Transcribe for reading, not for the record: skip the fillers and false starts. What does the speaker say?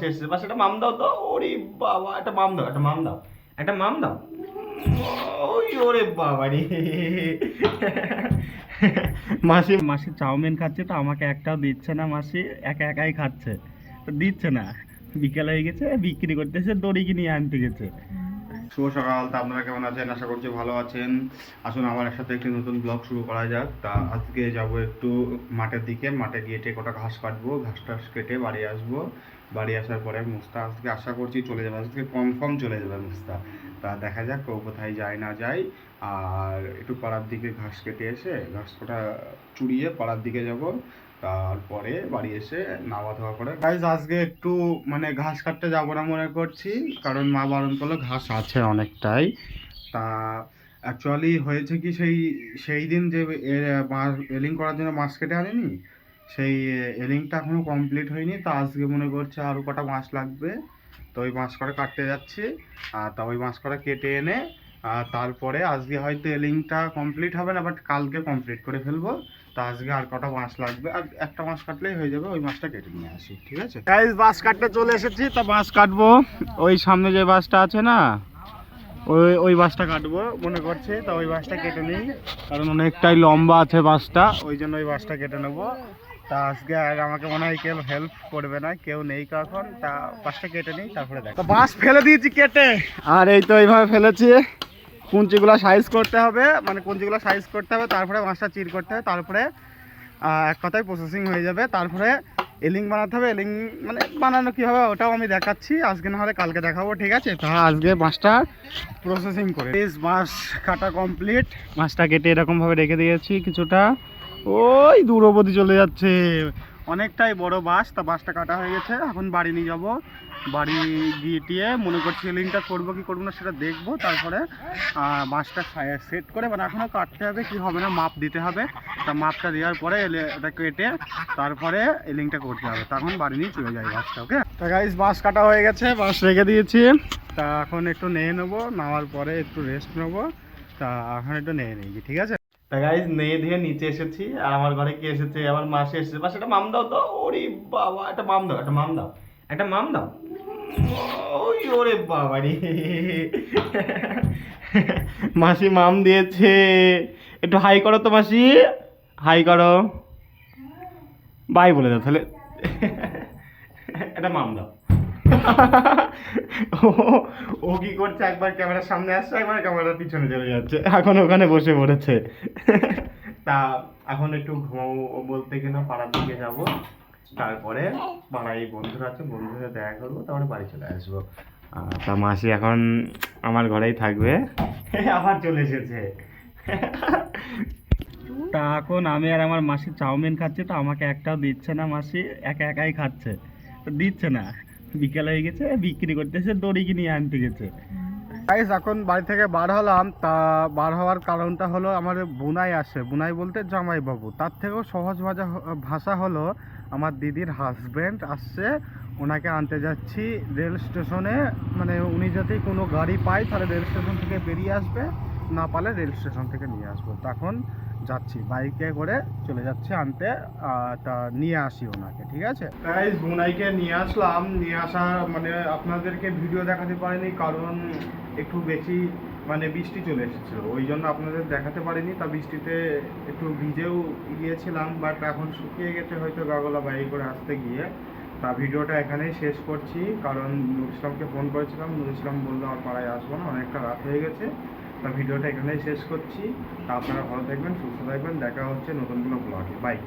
মাসি এসেছে, মাসি একটা মাম দাও তো। ওরে বাবা, একটা মাম দাও, একটা মাম দাও, একটা মাম দাও। ওই ওরে বাবা রে। মাসি মাসি চাউমিন খাচ্ছে, তো আমাকে একটাও দিচ্ছে না। মাসি একা একাই খাচ্ছে, তো দিচ্ছে না। বিকেল হয়ে গেছে, বিক্রি করতেছে, দড়ি কিনে আনতে গেছে। শুভ সকাল। তা আপনারা কেমন আছেন? আশা করছি ভালো আছেন। আসুন আমার একসাথে একটি নতুন ব্লগ শুরু করা যাক। তা আজকে যাব একটু মাঠের দিকে, মাঠে গিয়ে কটা ঘাস কাটবো, ঘাস টাস কেটে বাড়ি আসবো। বাড়ি আসার পরে মুস্তা আজকে আশা করছি চলে যাবে, আজকে কনফার্ম চলে যাবে মুস্তা। তা দেখা যাক ও কোথায় যায় না যায়। আর একটু পাড়ার দিকে ঘাস কেটে এসে ঘাস কটা চুড়িয়ে পাড়ার দিকে যাব। তারপরে বাড়ি এসে নাওয়া ধোয়া করে গাইজ আজকে একটু মানে ঘাস কাটতে যাবো না মনে করছি, কারণ মা বারণ করলো, ঘাস আছে অনেকটাই। তা অ্যাকচুয়ালি হয়েছে কি, সেই সেই দিন যে মাছ এলিং করার জন্য মাছ কেটে আনিনি, সেই এলিংটা এখনও কমপ্লিট হয়নি। তা আজকে মনে করছে আরও কটা মাছ লাগবে, তো ওই মাছ কটা কাটতে যাচ্ছি। তা ওই মাছ কটা কেটে এনে তারপরে আজকে হয়তো এলিংটা কমপ্লিট হবে না, বাট কালকে কমপ্লিট করে ফেলবো। তা আজকে আর কটা মাছ লাগবে, আর একটা মাছ কাটলেই হয়ে যাবে, ওই মাছটা কেটে নিয়ে আসি, ঠিক আছে গাইস। মাছ কাটতে চলে এসেছি, তা মাছ কাটবো। ওই সামনে যে বাসটা আছে না, ওই বাসটা কাটবো মনে করছে। তা ওই বাসটা কেটে নিই, কারণ অনেকটাই লম্বা আছে বাসটা, ওই জন্য ওই বাসটা কেটে নেবো। তা আজকে আর আমাকে মনে হয় কেউ হেল্প করবে না, কেউ নেই এখন। তা বাসটা কেটে নিই, তারপরে দেখ। তো বাস ফেলে দিয়েছি কেটে, আর এই তো এইভাবে ফেলেছি। কুঞ্চিগুলো সাইজ করতে হবে, মানে কুঞ্চিগুলো সাইজ করতে হবে, তারপরে মাছটা চির করতে হবে, তারপরে এক কথায় প্রসেসিং হয়ে যাবে। তারপরে এলিং বানাতে হবে। এলিং মানে বানানো কী হবে ওটাও আমি দেখাচ্ছি, আজকে না হলে কালকে দেখাবো, ঠিক আছে। তা আজকে মাছটা প্রসেসিং করে মাছ কাটা কমপ্লিট। মাছটা কেটে এরকমভাবে রেখে দিয়েছি কিছুটা, ওই দূর অবধি চলে যাচ্ছে, অনেকটাই বড় বাঁশ। তা বাঁশটা কাটা হয়ে গেছে, এখন বাড়ি নিয়ে যাব। বাড়ি গিয়ে মনে করছি এলিংটা করবো কি করবো না সেটা দেখবো, তারপরে মাছটা সেট করে, মানে এখনও কাটতে হবে কি হবে না মাপ দিতে হবে। তা মাপটা দেওয়ার পরে এটা কেটে তারপরে এলিংটা করতে হবে, তখন বাড়ি নিয়ে চলে যাই মাছটা। ওকে, তা গাইস বাঁশ কাটা হয়ে গেছে, বাঁশ রেখে দিয়েছি। তা এখন একটু নিয়ে নেবো, নেওয়ার পরে একটু রেস্ট নেবো। তা এখন একটু নিয়ে নিই, ঠিক আছে। তা গাইস নেয়ে ধুয়ে নিচে এসেছি, আর আমার ঘরে কি এসেছে, আমার মাসি এসেছে। মাসি একটা মাম দাও তো। ওরে বাবা, একটা মাম দাও, একটা মাম দাও, একটা মাম দাও। ওই ওরে বাবা রে। মাসি মাম দিয়েছে, একটু হাই করো তো মাসি, হাই করো, বাই বলে দাও তাহলে। একটা মাম দাও। ও ও কি করছে, একবার ক্যামেরার সামনে আসছে, একবার ক্যামেরার পিছনে চলে যাচ্ছে, এখন ওখানে বসে পড়েছে। তা এখন একটু ঘুমাবো বলতে গেলে পাড়ার দিকে যাব, তারপরে পাড়ায় বন্ধুরা আছে, বন্ধুদের দেখা করবো, তারপরে বাড়ি চলে আসবো। তা মাসি এখন আমার ঘরেই থাকবে। আবার চলে এসেছে। তা এখন আমি আর আমার মাসি চাউমিন খাচ্ছি, তো আমাকে একটাও দিচ্ছে না। মাসি একা একাই খাচ্ছে, তো দিচ্ছে না। বিকেল হয়ে গেছে, বিক্রি করতেছে, দড়ি কিনে আনতে গেছে। গাইস এখন বাড়ি থেকে বার হলাম। তা বার হওয়ার কারণটা হলো আমার বুনাই আসে, বুনাই বলতে জামাইবাবু। তার থেকেও সহজ ভাষা হলো আমার দিদির হাজব্যান্ড আসছে, ওনাকে আনতে যাচ্ছি রেল স্টেশনে। মানে উনি যদি কোনো গাড়ি পায় তাহলে রেল স্টেশন থেকে বেরিয়ে আসবে, না পারলে রেল স্টেশন থেকে নিয়ে আসবো। তখন যাচ্ছি বাইকে করে, চলে যাচ্ছে আনতে। তা নিয়ে আসি ওনাকে, ঠিক আছে গাইস। বুনাইকে নিয়ে আসলাম, নিয়ে আসা মানে আপনাদেরকে ভিডিও দেখাতে পারিনি, কারণ একটু বেশি মানে বৃষ্টি চলে এসেছিলো, ওই জন্য আপনাদের দেখাতে পারিনি। তা বৃষ্টিতে একটু ভিজেও গিয়েছিলাম, বাট এখন শুকিয়ে গেছে হয়তো গাগলা বাইক করে আসতে গিয়ে। তা ভিডিওটা এখানেই শেষ করছি, কারণ নুর ইসলামকে ফোন করেছিলাম, নুর ইসলাম বললো আর পাড়ায় আসবো না, অনেকটা রাত হয়ে গেছে। তা ভিডিওটা এখানেই শেষ করছি। তা আপনারা ভালো থাকবেন, সুস্থ থাকবেন, দেখা হচ্ছে নতুন কোনো ব্লগে। বাই।